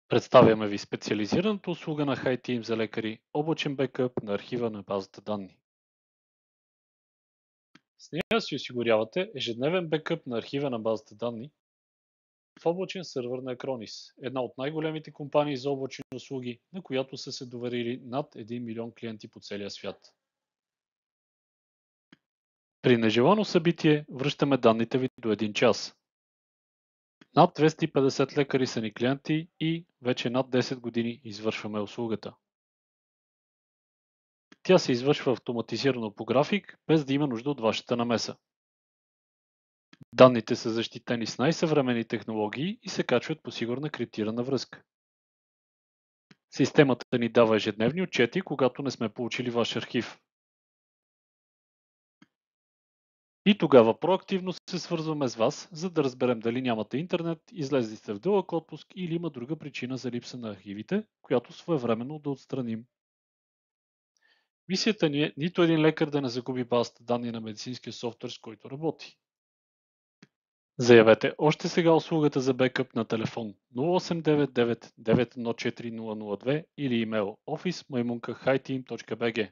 Представяме ви специализираната услуга на HiTeam за лекари, облачен бекъп на архива на базата данни. С нея си осигурявате ежедневен бекъп на архива на базата данни в облачен сървър на Acronis, една от най-големите компании за облачни услуги, на която са се доверили над 1 милион клиенти по целия свят. При нежелано събитие връщаме данните ви до 1 час. Над 250 лекари са ни клиенти и вече над 10 години извършваме услугата. Тя се извършва автоматизирано по график, без да има нужда от вашата намеса. Данните са защитени с най-съвремени технологии и се качват по сигурна криптирана връзка. Системата ни дава ежедневни отчети, когато не сме получили ваш архив. И тогава проактивно се свързваме с вас, за да разберем дали нямате интернет, излезли сте в дълъг отпуск или има друга причина за липса на архивите, която своевременно да отстраним. Мисията ни е нито един лекар да не загуби базата данни на медицинския софтуер, с който работи. Заявете още сега услугата за бекъп на телефон 0899 914 002 или имейл office@hiteam.bg.